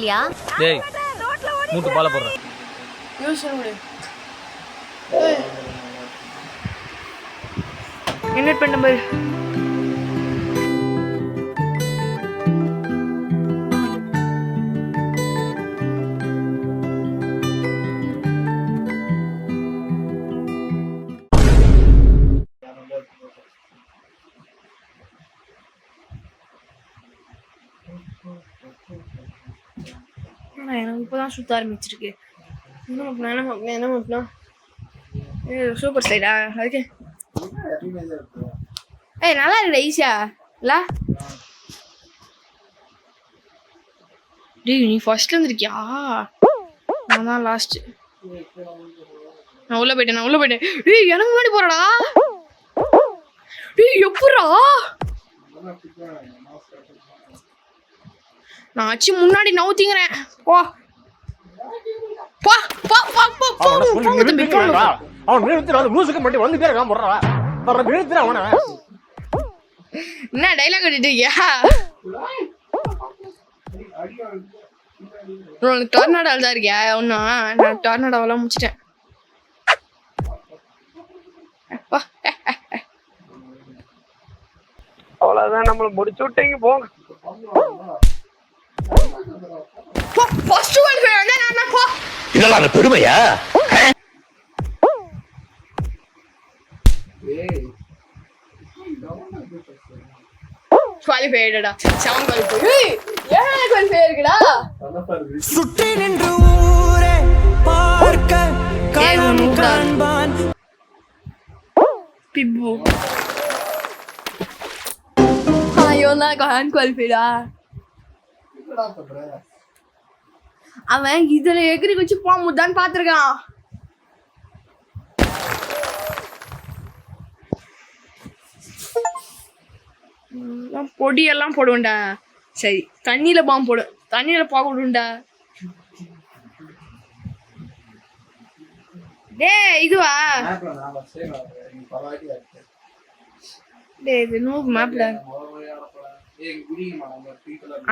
வந்தியா? டேய் மூட்டு பால போடுற யோசனை விடு. இன்வைட் பண்ண பாரு. எனக்கு இப்போதான் சுத்த ஆரம்பிச்சிருக்கு. என்ன சூப்பர் ஸ்டைலா அதுக்கு நல்லா இருக்குடா ஈஸியா இல்ல? டேய் நீ ஃபர்ஸ்ட்ல இருந்திருக்கியா? நான் தான் லாஸ்ட். நான் உள்ள போயிட்டேன். டேய் எனக்கு முன்னாடி போறடா. டேய் எப்பறா? நான் ஆச்சு முன்னாடி நவுத்திங்கறேன். போ போ போ போ போ. அவன் நிறுத்துற அந்த லூசுக்கு மட்டும் வந்து பேர் காம் போறடா. பர நிறுத்துற அவன. என்ன டயலாக் அடிச்சிட்டியா? நான் டொர்னாடோ தான் இருக்கியா? ஒண்ணா நான் டொர்னாடோவெல்லாம் முடிச்சிட்டேன். அவ்வளவுதான் நம்மள முடிச்சு விட்டீங்க போங்க. ஃபர்ஸ்ட் ஒன் நான் போ. இதெல்லாம் அந்த பெருமையா? குவாலிஃபைடடா. 7 குவாலிஃபை. ஏய் குவாலிஃபை இருக்குடா. சுற்றி நின்று ஊரே பார்க்க கண் காண்பான் பிப்பு. ஐயோ நான் கான் குவாலிஃபைடா. அவன் இதுல எகிரி வச்சு போமுதான் பாத்துருக்கான். பொடியெல்லாம் போடுவேன்டா. சரி தண்ணியில பாம்பு போடு. தண்ணியில போக விடுண்டா. டேய் இதுவா? டேய் இது நோ மேப்ல.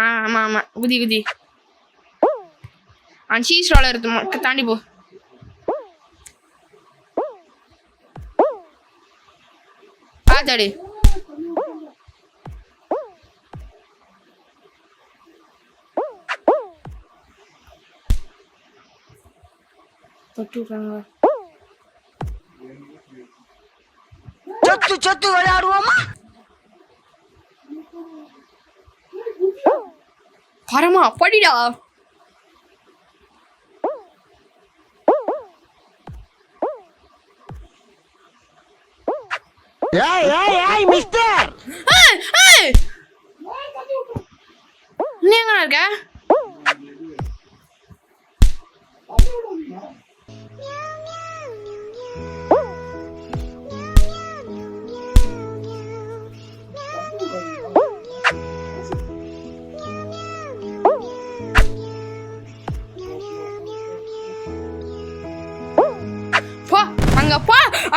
ஆமா ஆமா குதி. சீஸ் ரோலர் தாண்டி போ. பாத்தாடி தொட்டுறாங்க. சொத்து விளையாடுவோமா? பரமா படிடா. ஏய் மிஸ்டர். நீ எங்க இருக்க?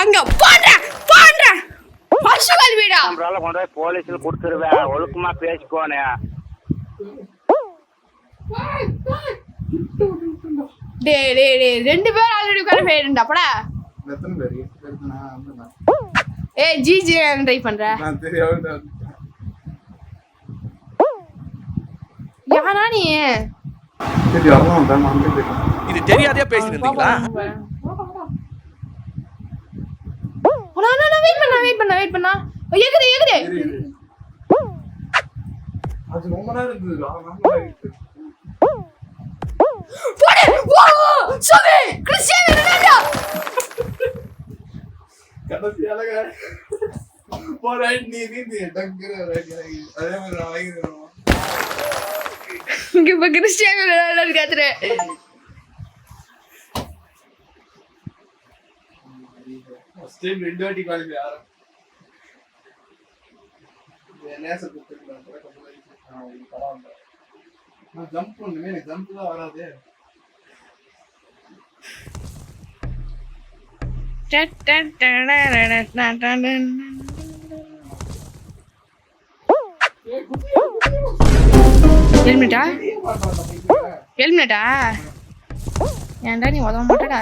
அங்க போடுற ஃபர்ஸ்ட் கல்விடா. நம்மளால கொண்டு போய் போலீஸ்ல கொடுத்துருவேன். ஒழுக்கமா பேசிக்கோனே. டேய் ரெண்டு பேர் ஆல்ரெடி குவாலிஃபை ஆயிட்டா படா. எத்தனை பேர் ஏய் ஜிஜி ட்ரை பண்ற. நான் தெரியாத யாரா நீ? இது தெரியாதே பேசிருந்தீங்களா? வெயிட் பண்ணா. ஏகுதே. அது ரொம்ப நேரம் இருந்தது. போடு. வா! சவே! Cristiano Ronaldo. கடைசியால போராடி நீ டங்கற அதே மாதிரி வாங்கிடுறோம். இங்க இப்ப கிறிஸ்டியானோ ரொனால்டோ காத்துற. ஃபர்ஸ்ட் டைம் ரெண்டு வாட்டி குவாலிஃபை ஆற. நேச குத்துறாங்க கூட கம்பளைண்ட் பரவாயில்லை. நான் ஜம்ப் பண்ணுமே எனக்கு ஜம்ப் தான் வராதே. ஹெல்மெட்டா? ஹெல்மெட்டா ஏன்டா நீ உதவ மாட்டடா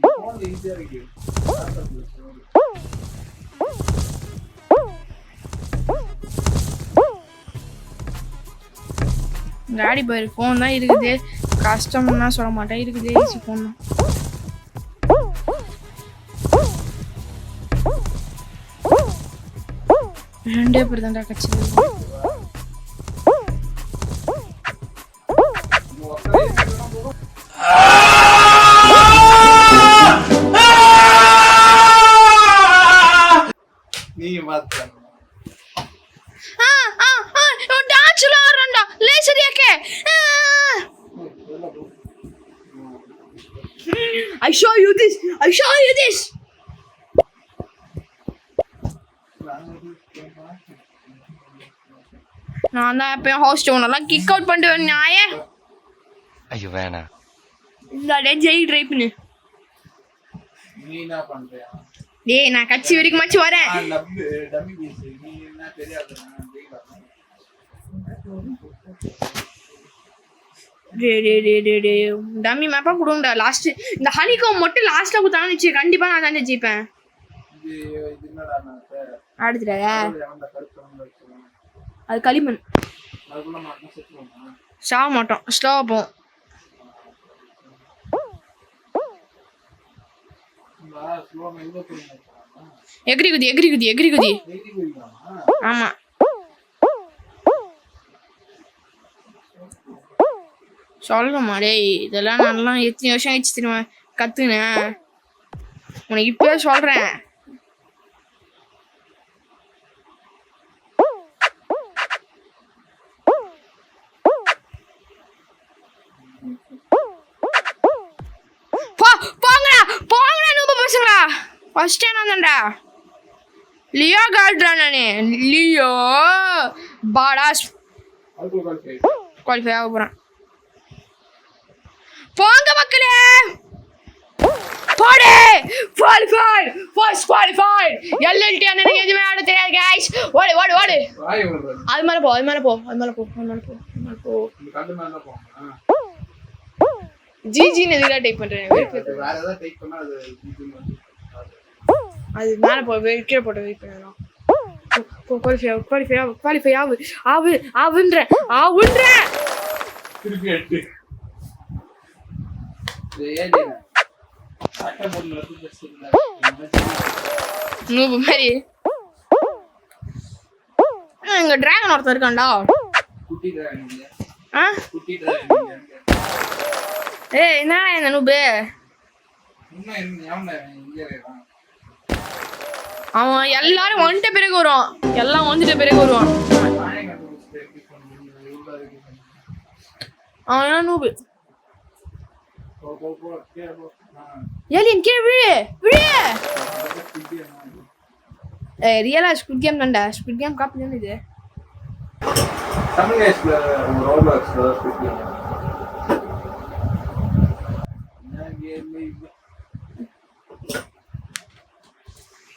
போன் ஈஸியா இருக்கு காடி பாரு ஃபோன் தான் இருக்குது கஷ்டம்னா சொல்ல மாட்டேன் இருக்குது ஈஸி ஃபோன் தான் ரெண்டே பேர் தான்டா கட்சி நீங்க பாத்து டான்ஸ்ல ஆடுறா லேசரியாக்கே I show you this நான் தான் எப்பயும் ஹோஸ்ட் உன்னெல்லாம் கிக் அவுட் பண்ணிட்டு நாயே ஐயோ வேணாம் இந்த ஜெயில் ட்ரை பண்ணு நீ என்ன பண்றியா டேய் நான் கட்சி வரைக்கும் மச்சி வரேன் டம்மி பீஸ் நீ என்ன தெரியாது டம்மி மேப்பா கொடுங்கடா லாஸ்ட் இந்த ஹனிகாம் மட்டும் லாஸ்ட்ல கொடுத்தாங்கன்னு வச்சு கண்டிப்பா நான் தானே ஜெயிப்பேன் இது என்னடா நான் அடுத்துடா அந்த கருத்து அது களிமண் அதுக்குள்ள மாட்டோம் செத்துறோம் சாக மாட்டோம் ஸ்லோவா போவோம் ஸ்லோவா எங்க போறீங்க எகிரி குதி ஆமா சொல்லணுமா டேய் இதெல்லாம் நல்லா எத்தனை வருஷம் ஆயிடுச்சு தெரியுமா கத்துனேன் உனக்கு இப்பவே சொல்றேன் போங்கடா நூப பசங்களா ஃபர்ஸ்ட் டைம் தான்டா லியோ கால்ட்ரா நானே லியோ பாடாஸ் குவாலிஃபை ஆக போறேன் போங்க மக்களே போடு குவாலிஃபைட் ஃபர்ஸ்ட் குவாலிஃபைட் எல்எல்டி எனக்கு எதுவுமே ஆட தெரியாது गाइस ஓடு அது மேல போ ஜிஜி நேரா டைப் பண்றேன் வேற ஏதாவது டைப் பண்ணா அது அது மேல போ கீழ போட்டு வெயிட் பண்ணலாம் குவாலிஃபை ஆவுன்ற திருப்பி எட்டு ஏடி அட்ட பொண்ணு வந்து பேசுறீங்க நூபு மாதிரி இங்க டிராகன் ஒருத்தர் இருக்கான்டா குட்டி டிராகன் ஆ குட்டி டிராகன் ஏய் என்ன இந்த நூபு அவன் எல்லாரும் வந்துட்ட பிறகு வருவான் எல்லாம் வந்துட்ட பிறகு வருவான் அவன் என்ன நூபு ஏலியன் கீழே விழு ஏய் ரியலா ஸ்குட் கேம் தான்டா ஸ்குட் கேம் காப்பி தானே இது தமிழ் கேஸ்ல ரோப்ளாக்ஸ் ஸ்குட் கேம்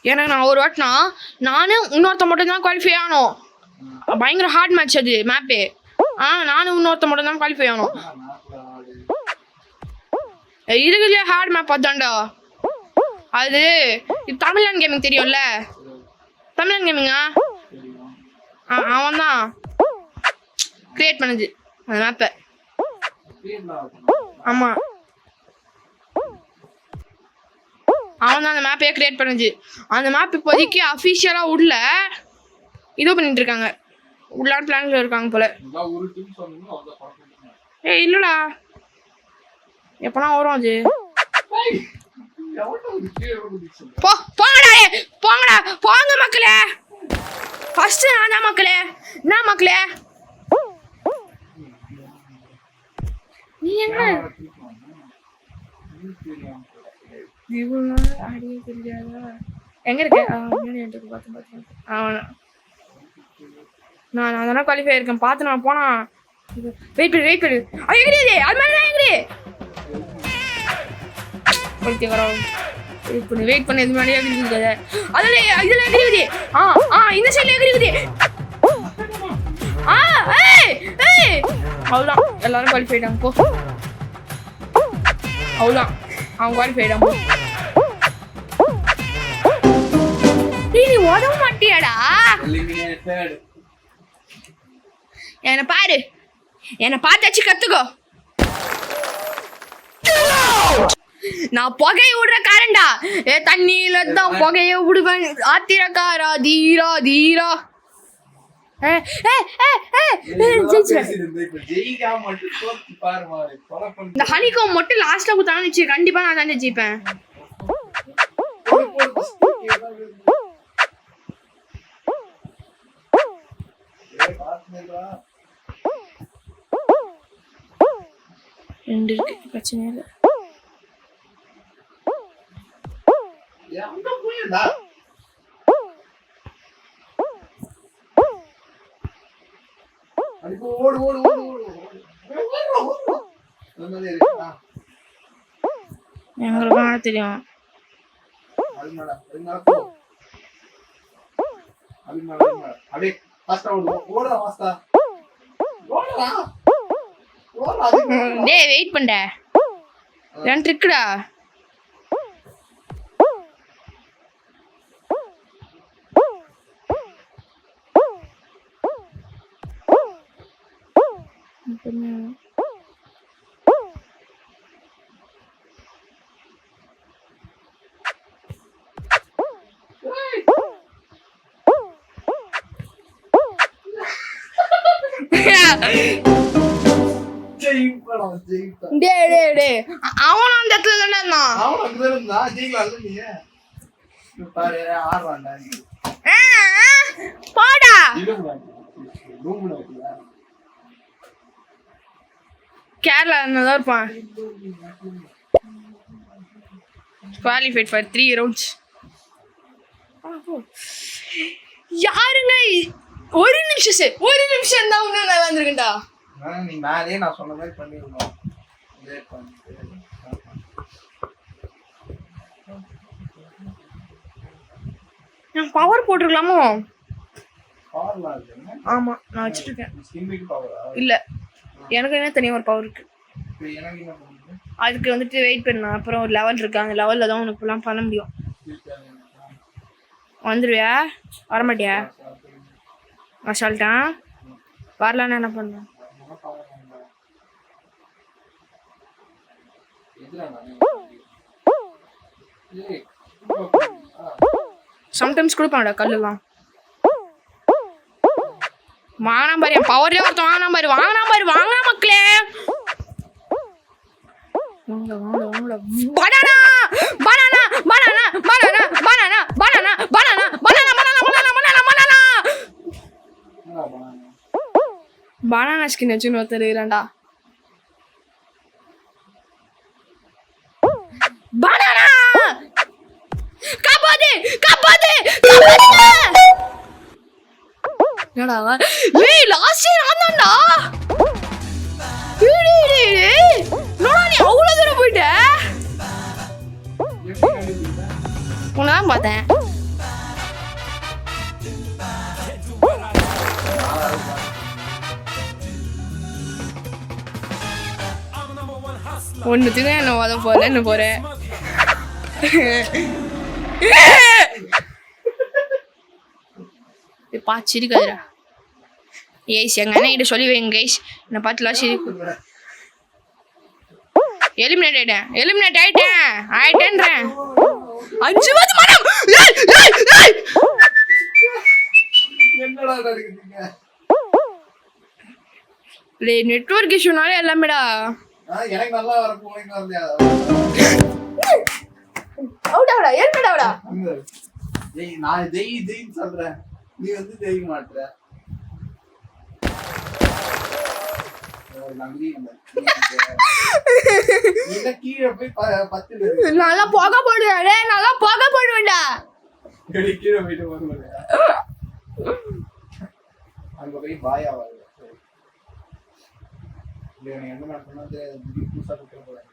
ஏன்னா நான் ஒரு வாட்டினா நானும் இன்னொருத்த மட்டும் தான் குவாலிஃபை ஆகணும் பயங்கர ஹார்ட் மேட்ச் அது மேப்பு நானும் இன்னொருத்த மட்டும் தான் குவாலிஃபை ஆகணும் இதுக்குள்ளே ஹார்ட் மேப் பார்த்தாண்டா அது இது தமிழன் கேமிங் தெரியும்ல தமிழன் கேமிங்கா அவன் தான் கிரியேட் பண்ணுது அந்த மேப்பை ஆமாம் அவன் தான் அந்த மேப்பையே கிரியேட் பண்ணுது அந்த மேப் இப்போதைக்கு அஃபிஷியலாக உள்ள இதோ பண்ணிட்டு இருக்காங்க உள்ளான பிளான்ல இருக்காங்க போல ஏய் இல்லடா எப்பனா வரும் அது போங்க மக்களே ஃபர்ஸ்ட் நான் தான் மக்களே என்ன மக்களே நீ எங்க எங்க இருக்க நான் அதெல்லாம் குவாலிஃபை இருக்கேன் பார்த்து நான் போனா வெயிட் பண்ணு எங்கிரியுது அது மாதிரி தான் எங்கிரி வெயிட் பண்ணு இது மாதிரியே எகிரிக்குது அதில் இதில் எகிரிக்குது இந்த சைடில் எகிரிக்குது அவ்வளோதான் எல்லாரும் குவாலிஃபை ஆயிட்டாங்க போ. அவ்வளோதான் அவன் குவாலிஃபை ஆயிட்டான் போ. நீ உதவ மாட்டியாடா? எலிமினேட்டட். என்னை பாரு, என்னை பார்த்தாச்சு கத்துக்கோ. நான் புகையை விடுற காரண்டா. தண்ணியில தான் புகையை விடுவேன். ஆத்திரக்காரா தீரா தீரா. இந்த ஹனிகாம் மட்டும் லாஸ்டா குத்தான்னு கண்டிப்பா நான் தானே ஜெயிப்பேன். ரெண்டு இருக்கு, பிரச்சனை இல்லை. ஓடு ஓடு ஓடு ஓடு. எங்களுக்கு தெரியும். டேய் வெயிட் பண்ண. ரெண்டு இருக்குடா. அவன் அந்த இடத்துல தானே பாடா. கேரளா தான் இருப்பான். Qualified for 3 rounds. யாருங்க? ஒரு நிமிஷம் தான் இன்னும் நல்லா வந்திருக்கேன்டா. நீ மேலே நான் சொன்ன மாதிரி பண்ணிருந்தோம். நான் பவர் போட்டுருக்கலாமோ? பவர்லாம் இருக்கு. ஆமா நான் வச்சிருக்கேன். ஸ்கின்னுக்கு பவரா? இல்ல எனக்கு என்ன தனியா ஒரு பவர் இருக்கு. இப்போ எனக்கு என்ன பண்ணுது? அதுக்கு வந்துட்டு வெயிட் பண்ண. அப்புறம் ஒரு லெவல் இருக்கு, அந்த லெவல்ல தான் உனக்கு எல்லாம் பண்ண முடியும். வந்துருவியா? வரமாட்டியா? நான் சொல்லிட்டேன் வரலான்னு என்ன பண்ண? சம்டைம்ஸ் கொடுப்பான்டா கல்லுலாம். வாங்கினா பாரு, என் பவர்லேயே ஒருத்தன் வாங்கினா பாரு மக்களே. வாங்க banana banana banana banana banana banana banana banana banana banana banana banana skin வச்சுன்னு ஒருத்தர் இருக்கிறான்டா. பனானா காப்பாத்து காப்பாத்து காப்பாத்து. என்னடா ஏய் லாஸ்ட் இயர் ஆனான்டா. என்னடா நீ அவ்வளவு தூரம் போயிட்ட? உனதான் பார்த்தேன். ஒன்னுத்துக்கு என்ன உத போறேன்னு போறேன். சிரிக்காதுடா. ஏய்ஸ் எங்க அண்ணன் கிட்ட சொல்லி வைங்க கைஸ், என்னை பார்த்துலாம் சிரிப்பு. எலிமினேட் ஆயிட்டேன்றேன். 5 மனம். என்னடா நடக்குதுங்க? நெட்வொர்க் இஷ்யூனாலே எல்லாமேடா. எனக்கு நல்லா வரப்போ உனக்கு வரலையா? அவுடாடா ஏன்டா? ஜெய் நான் ஜெயின்னு சொல்றேன், நீ வந்து ஜெயிக்க மாட்டற. கீழே போய் 10 நல்லா போக போடுவேன். நல்லா போக போடுவேன்டா. கீழே போயிட்டு வருவேன். அங்க போய் பாயா வருவேன். என்ன பண்ணா புதுசா கொடுக்க போறேன்.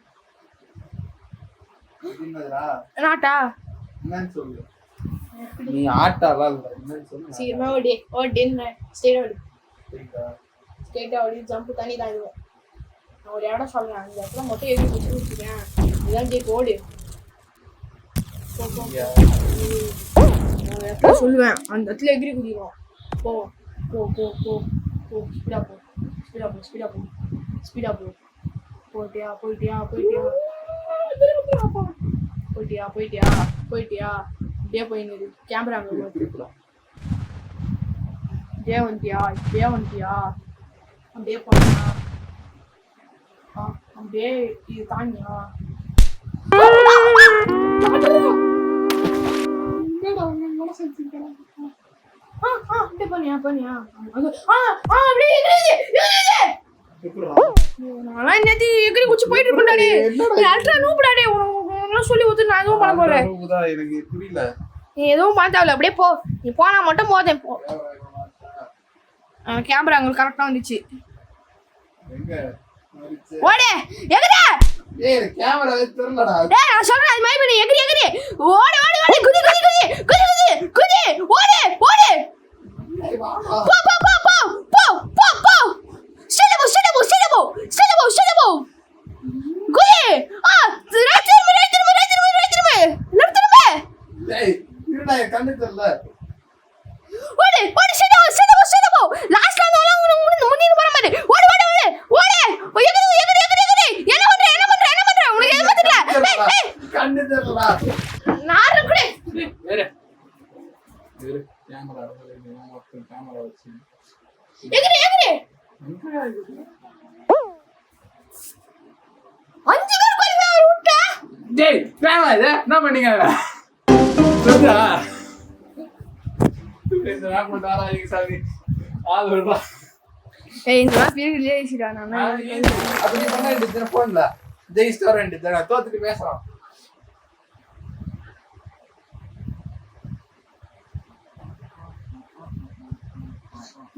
நாட்டா என்னன்னு சொல்லு. நீ ஆட்டாவா இல்ல என்னன்னு சொல்லு. சீக்கிரமா ஓடி ஓடின்னு ஸ்டேட் ஓடி. சரிடா கேட்டு அப்படியே ஜம்ப் தண்ணி தான் இதுவும். நான் ஒரு இடம் சொல்றேன், அந்த இடத்துல மட்டும் எகிரி குச்சி வச்சுக்கேன். இதான் கேட்டு ஓடு. நான் இடத்துல சொல்லுவேன், அந்த இடத்துல எகிரி குதிக்கணும். போ போ போ போ போ ஸ்பீடா போ ஸ்பீடா போ ஸ்பீடா போ ஸ்பீடா போ. போயிட்டியா போயிட்டியா போயிட்டியா போயிட்டியா போயிட்டியா போயிட்டியா இப்படியே போயின்னு கேமரா இப்படியே வந்துட்டியா இப்படியே வந்துட்டியா அப்படியே போனியா அப்படியே இது தாண்டியா அப்படியே பண்ணியா பண்ணியா நான் நேத்து எகிரி குச்சி போயிட்டு இருப்பேன்டாடே. அல்ட்ரா நூப்டாடே, உனக்கு சொல்லி ஊத்து நான் எதுவும் பண்ண போறேன். எனக்கு புரியல. நீ எதுவும் பார்த்தாவில்ல, அப்படியே போ. நீ போனா மட்டும் போதேன் போ. கேமரா உங்களுக்கு கரெக்டா வந்துச்சு. ஓடே எகிரி. ஏய் கேமரா தெரியலடா. டேய் நான் சொல்றேன், அது மாதிரி பண்ணி எகிரி எகிரி. ஓடு ஓடு ஓடு குதி குதி குதி குதி குதி குதி ஓடு ஓடு. போ போ போ போ போ போ போ. ஸ்டெலபோ ஸ்டெலபோ ஸ்டெலபோ ஸ்டெலபோ ஸ்டெலபோ. குதி. ரைட் திரும்ப ரைட் திரும்ப ரைட் திரும்ப ரைட் திரும்ப லெஃப்ட் திரும்ப. டேய் இருடா கண்ணு தெரியல. ஓடு ஓடு ஸ்டெலபோ ஸ்டெலபோ ஸ்டெலபோ. லாஸ்ட்ல வந்து முன்னிட்டு போற மாதிரி. ஓடு ஓடு ஓடு ஓடு. எகிரி எகிரி எகிரி எகிரி. என்ன பண்ற என்ன பண்ற என்ன பண்ற உனக்கு எதுவும் தெரியல. ஏய் கண்ணு தெரியலடா. நான் இருக்கடே. வேற வேற கேமரா கேமரா வச்சு எகிரி எகிரி. 5 பேர் கொல்ல விட்ட. டேய் கேமரா இது என்ன பண்ணீங்க? சொல்லுடா. இந்த மேப் பண்ணாரா நீங்க சாமி. ஆள் வருடா. ஏய் இந்த மேப் இருக்குல ஏசிடா நான். அப்படி பண்ணா இந்த போன்ல ஜெய் ஸ்டார் ரெண்டு தடவை தோத்துட்டு பேசறோம்.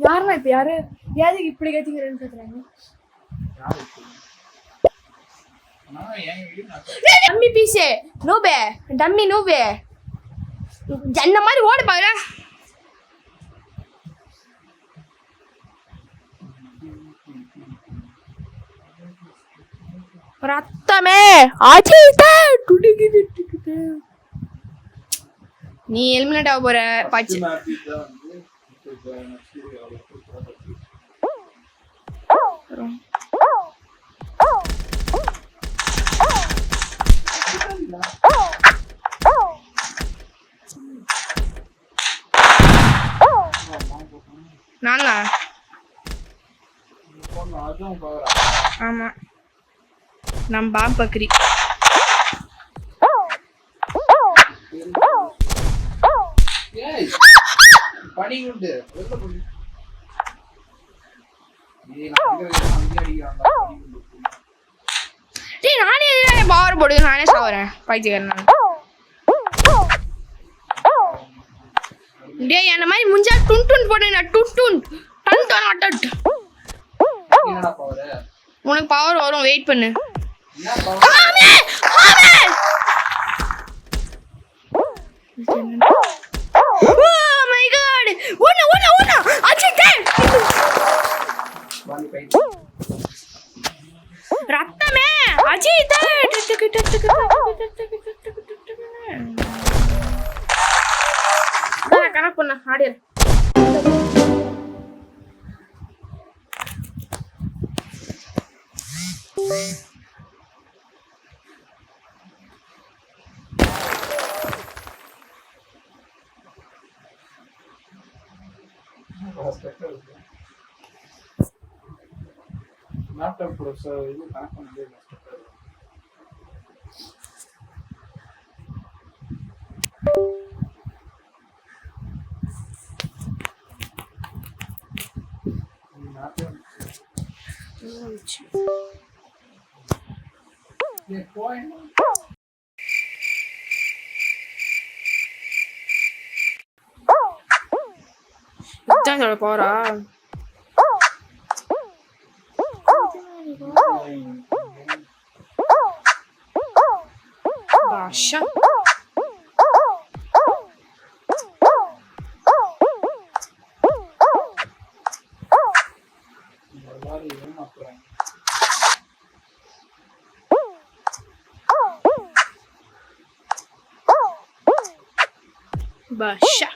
யாருன்னா இப்ப யாரு யாருக்கு இப்படி கத்திக்கிறேன்னு கேக்குறாங்க. டம்மி பீஸே நோபே டம்மி நோபே ஜன்ன மாதிரி ஓடு பாக்குற. ரத்தமே அஜிதே துடிக்குது. நீ எலிமினேட் ஆக போற பாச்சு. நானா ஆமா நான் பாம் பக்ரி. ஏய் பனி உண்டு வெல்ல போடு. ஏய் நான் அங்க அடிக்குறான்டா பனி உண்டு. டேய் நானே பவர் போடு நானே சாவறேன் பைத்தியக்காரன் நான். டேய் என்ன மாதிரி முஞ்சா டுன் டுன் போடுனா டுன் டுன் டன் டன் அட்டட். என்னடா பவர்? உனக்கு பவர் வரும் வெயிட் பண்ணு. என்ன பவர்? ஆமே ஆமே. Oh my god. ஒண்ணு அச்சிட்டே. வாங்கி பை. ரத்தமே அஜிதே. நான் கனெக்ட் பண்ண ஆடியோ. லேப்டாப் கூட இது கனெக்ட் பண்ண முடியல. இதான் சொல்ல போறா. பாஷா போறாங்க. பாஷா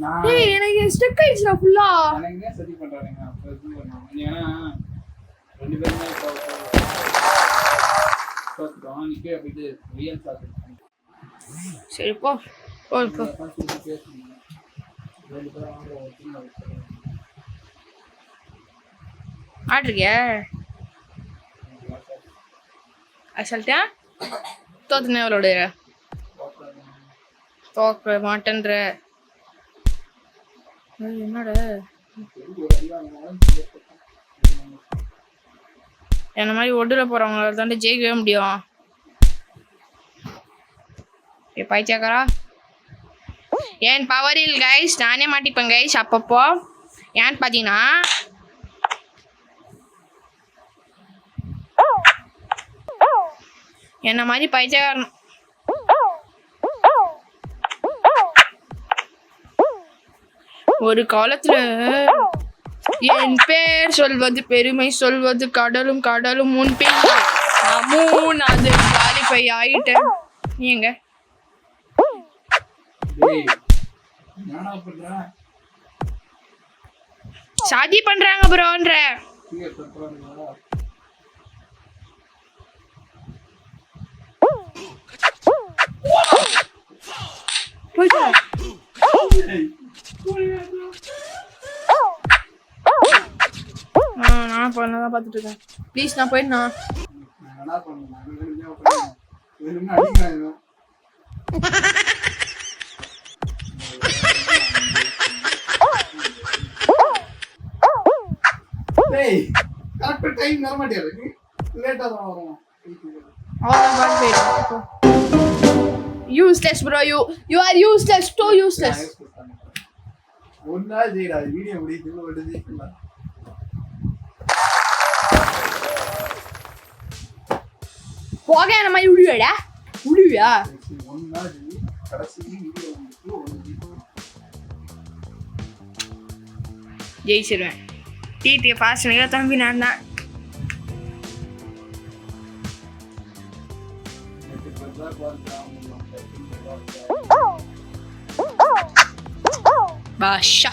நான் எனக்கு ஸ்டக் ஆயிடுச்சுடா ஃபுல்லா. எனக்குனே சரி பண்றானுங்க. அப்ப இது பண்ணுவாங்க. ஏன்னா 2 பேருமே இப்போ நிக்க அப்படியே ரியல் சாப்பிட்டு சரி போ போ போ. பேசுறீங்க 2 பேரும் அவங்க ஒருத்தங்க ஆட்ருக்கியா சொல்லிட்டா தோத்துனே அவளோட தோக்க மாட்டேன்ற என்னடா என்ன மாதிரி ஒட்டுல போறவங்களால தாண்டி ஜெயிக்கவே முடியும். பாய்ச்சாக்கரா ஏன் பவரில் கைஸ் நானே மாட்டிப்பேன் கைஸ் அப்பப்போ. ஏன்னு பார்த்தீங்கன்னா என்ன மாதிரி பைத்தியக்காரன் ஒரு காலத்துல என் பேர் சொல்வது பெருமை சொல்வது கடலும் கடலும் முன் பேர் அது குவாலிஃபை ஆயிட்டேன். நீ எங்க சாதி பண்றாங்க ப்ரோன்ற போயிட்டா. நான் பண்ணதான் பார்த்துட்டு இருக்கேன். ப்ளீஸ் நான் போயிட்டு நான் useless bro, you are useless, too useless. ஒன்னா ஜெயிடா வீடியோ முடியுது ஓடுது போக என்ன மாதிரி விடுவியாடா விடுவியா ஒன்னா ஜெயி கடைசி வீடியோ முடியுது ஜெயிச்சிருவேன். டிடியை பாஸ் பண்ணிக்க தம்பி நான் தான். பாஷா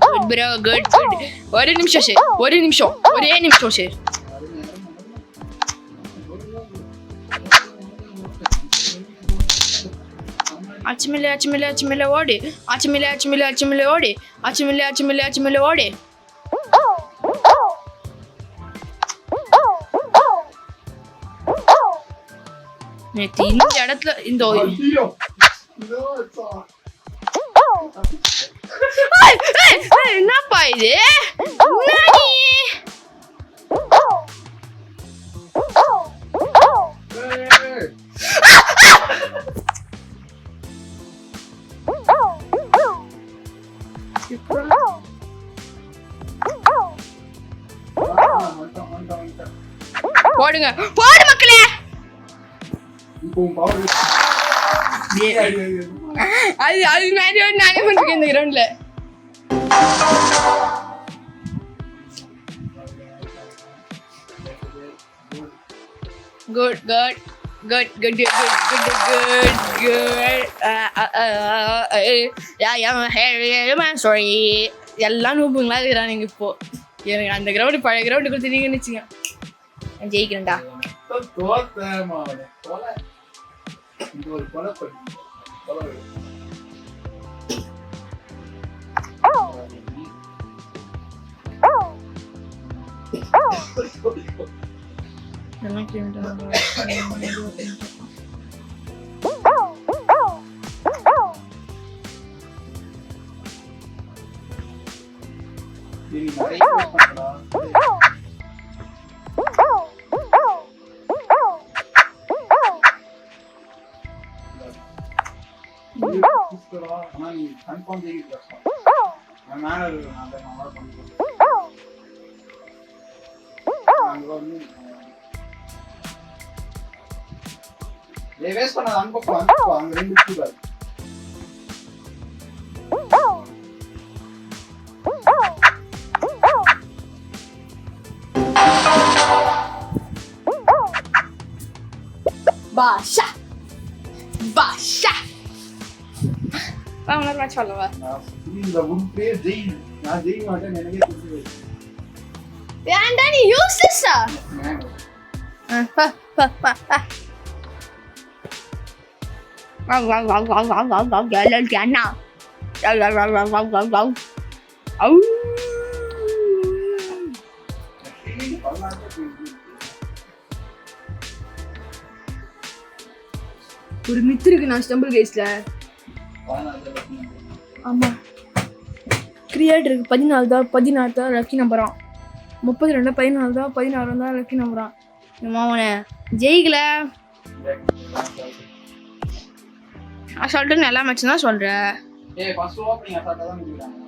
குட் ப்ரோ குட் குட். ஒரே நிமிஷம் சார் ஒரே நிமிஷம் சார். அச்சுமில்ல ஓடு அச்சுமில்ல ஓடு அச்சுமில்ல ஓடு. நேற்று இந்த இடத்துல இந்த என்னப்பா இது போடுங்க போடு மக்களே. அது மாதிரி நானே பண்ணிருக்கேன் இந்த கிரவுண்ட்ல. Good good good good good sorry எல்லாம் நூப்புங்களா இருக்கிறானுங்க. இப்போ எனக்கு அந்த கிரவுண்டு பழைய கிரவுண்டு கொடுத்துட்டீங்கன்னு வச்சுங்க நான் ஜெயிக்கிறேன்டா. நீ நிறைய use பண்றடா. ஆனா நீ கன்ஃபார்ம் ஜெயிக்க கஷ்டம். நான் மேல இருக்கேன், அதை நல்லா பண்ணுறேன். அங்க வந்து வேஸ்ட் பண்ணாத, அனுப்பப்போ அங்க 2 ஸ்கூல் பாஷா பாஷா வா உனக்கு மேட்ச் சொல்லவா இந்த உருப்பே ஜெய் நான் ஜெய் மாட்டேன் எனக்கே தெரியும். ஏன்டா நீ யூஸ்லெஸ்ஸா பா பா பா பா வாங் வாங் வாங் வாங் வாங் வாங் வாங் கேலல் கேனா வாங் வாங் வாங் வாங் வாங் au ஒரு மித்து இருக்கு நான் ஸ்டம்பிள் கேஸ்ல. ஆமா கிரியேட்டருக்கு 14 தான் லக்கி நம்பரான், 32 14 தான் 16 தான் லக்கி நம்பரான். மாமனே ஜெயிக்கல நான் சொல்லிட்டு எல்லா மேட்ச் தான் சொல்றேன். ஏய் ஃபர்ஸ்ட் ஓப்பனிங் அட்டாக் தான் முடிறாங்க.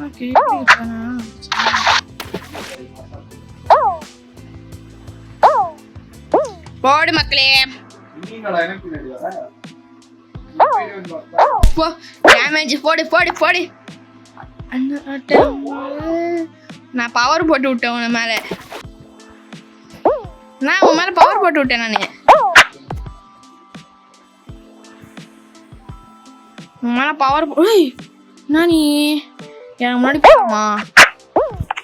ஓகே போடு மக்களே நீங்களா எனக்கு தெரியாதா? போ டேமேஜ் போடு போடு போடு. நான் பவர் போட்டு விட்டேன் உன் மேல, நான் உன் மேல பவர் போட்டு விட்டேன். நான் உன் மேல பவர் நான் நீ எனக்கு முன்னாடி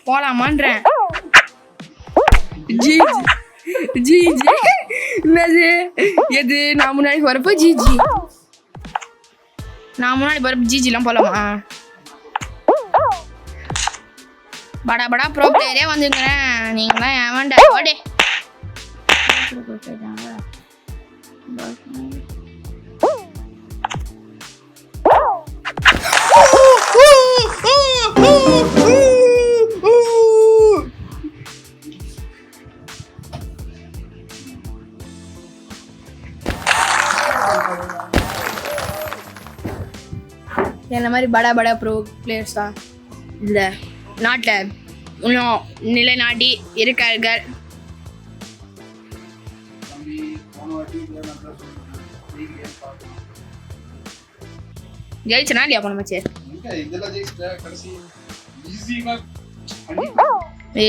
போலாமான்றேன். ஜி ஜி ஜி என்னது எது நான் முன்னாடி போறப்ப ஜிஜி, நான் முன்னாடி போறப்ப ஜிஜிலாம் போலாமா? படா படா ப்ரோ பிளேயரே வந்துக்கிறேன், நீங்களாம் ஏமாண்டா ஓடே. என்ன மாதிரி படா படா ப்ரோ பிளேயர்ஸ் தான் இந்த நாட்டில் இன்னும் நிலைநாட்டி இருக்கார்கள். ஜெயிச்சனா இல்லையா போன மேட்ச்?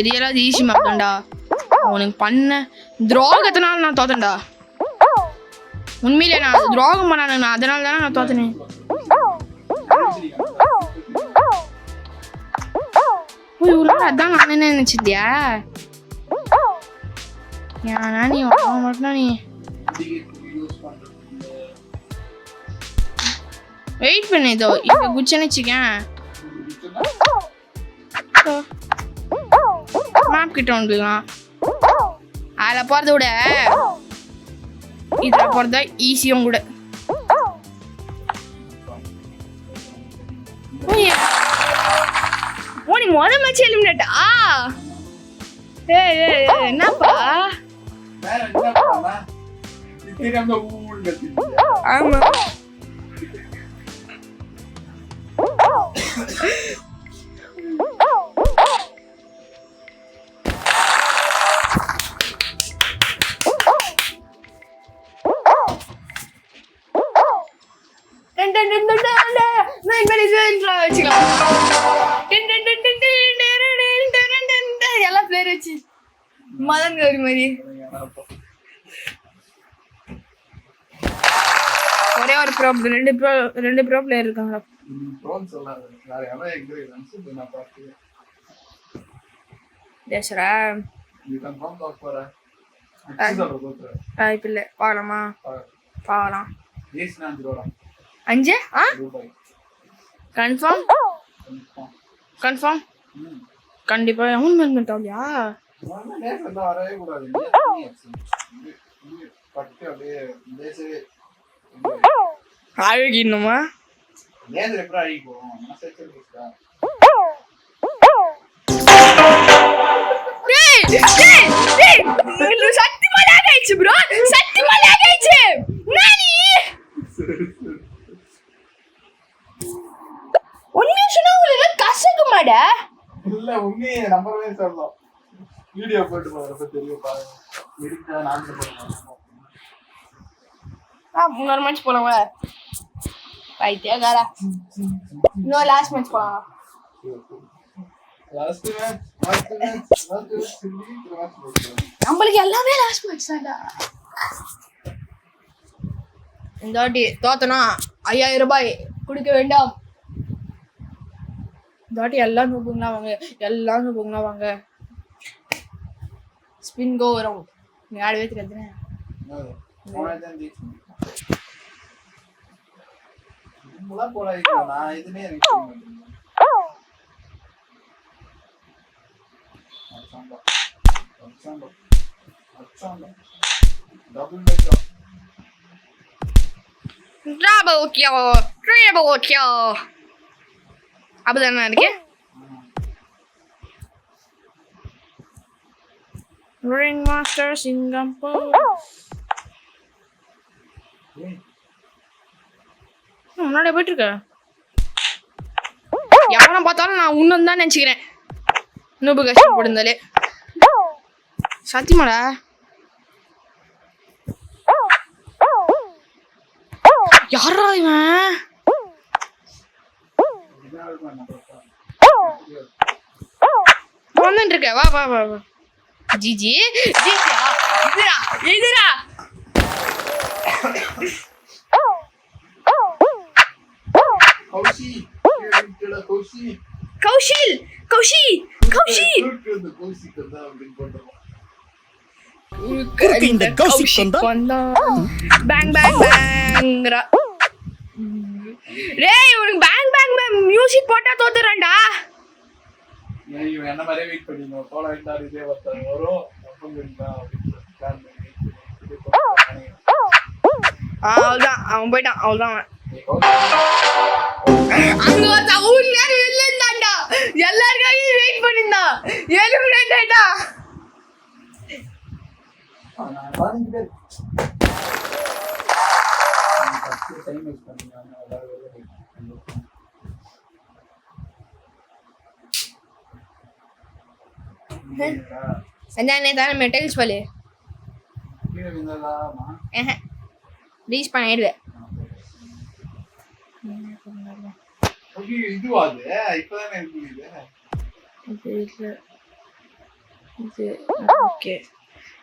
ரியலாக ஈஸி மேப் தான்டா. உனக்கு பண்ண துரோகத்தினால நான் தோத்தேன்டா. உண்மையிலே நான் துரோகம் பண்ணானுங்க, அதனால தானே நான் தோத்தனேன். அதான் நான் என்ன நினைச்சிட்டியா? ஏன்னா நீ மட்டும் நீ வெயிட் பண்ணு. இதோ இங்க குச்சன்னு வச்சுக்கேன், மேப் கிட்ட வந்துக்கலாம். அதில் போகிறத விட இதில் போகிறதா ஈஸியும் கூட. ஓ நீ மொதல் மேட்ச் எலிமினேட்டா? என்னப்பா? ஆமா எல்லாம் பேர் வச்சு மதன் கௌரி மாதிரி ஒரே ஒரு ப்ரோ ரெண்டு ப்ரோ பிளேயர் இருக்காங்க. இப்ப இல்ல பாக்கலாமா? பாக்கலாம். 5 ரூபாய் கன்ஃபார்ம் கன்ஃபார்ம் கண்டிப்பா அவன் மேல் ஆகலையா நேசம் வரவே கூடாது பட்டு அப்படியே பேசவே அழுகிடணுமா நேசம் எப்படி அழுகி போகும் மனசாச்சு பேசுறா சத்தியமா lag ஆயிடுச்சு ப்ரோ சத்தியமா lag ஆயிடுச்சு நானி உண்மையா சொன்னா உங்களுக்கு கசக்கு மாட இல்ல உண்மையே நம்பவே சொல்லலாம் வீடியோ போட்டு போறப்ப தெரியும் பாருங்க எடுத்தா நான் போடுறேன் இன்னொரு மேட்ச் போலாமா பைத்தியக்காரா இன்னொரு லாஸ்ட் மேட்ச் போலாம் லாஸ்ட் மேட்ச் நம்மளுக்கு எல்லாமே லாஸ்ட் மேட்ச் தான்டா இந்த வாட்டி தோத்தனா 5000 ரூபாய் கொடுக்க வேண்டாம் இந்த வாட்டி எல்லாம் நூப்புங்களா வாங்க ஸ்பின் கோ வரும் நீ ஆடவே தெரியாதுனே நான் எதுவுமே Double kill, triple kill. அப்படிதானே இருக்கு Ring Master Singapore. முன்னாடி போயிட்டு இருக்க எவனை பார்த்தாலும் நான் உன்னன்னு தான் நினைச்சுக்கிறேன் நூபு கஷ்டம் போடுந்தாலே சத்தியமாடா யாரா இவன் வந்துட்டு இருக்க வா வா வா வா ஜிஜி ஜிஜியா இதுரா இதுரா கௌஷில் கௌஷி கௌஷி இந்த கௌஷிக் வந்தா பேங் பேங் பேங்ரா டேய் உனக்கு பேங் பேங் பேங் மியூசிக் போட்டா தோத்துறேன்டா என்ன மாதிரி வெயிட் பண்ணிங்க போல இருந்தாரு இதே வரும் அவ்வளோதான் அவன் போயிட்டான் அவ்வளோதான் அங்க ஒருத்த ஊர்ல இல்லைண்டாண்டா எல்லாருக்காக வெயிட் பண்ணிருந்தான் எலிமினேட் ஆயிட்டா संजाने ताने मेटल्स वाले ரீச் பண்ணிடுவேன் ஓகே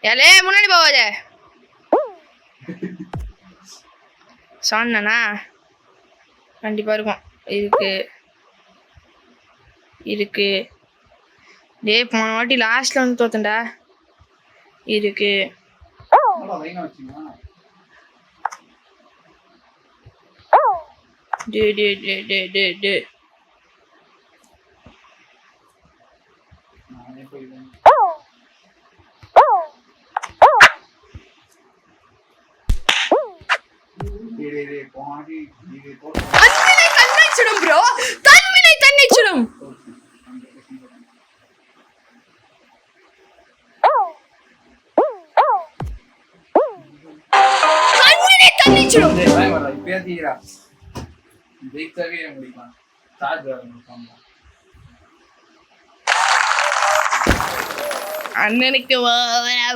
ஏலே முன்னாடி போவாதே சொன்னா கண்டிப்பா இருக்கும் இருக்கு டேய் போன வாட்டி லாஸ்ட்ல வந்து தோத்தண்டா இருக்கு டே தன்னிச்சுடும் ப்ரோ தன்னிச்சுடும் அண்ணனுக்கு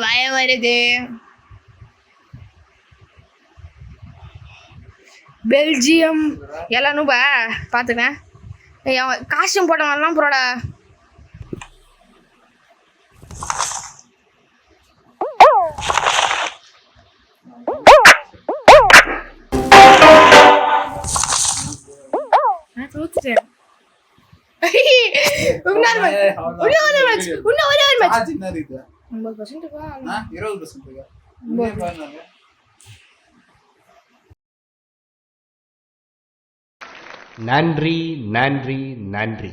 பயம் வருது பெல்ஜியம் எல்லாரும் பாத்துக்கேன் காஸ்டியூம் போட்டவங்கலாம் போறடா நன்றி நன்றி நன்றி.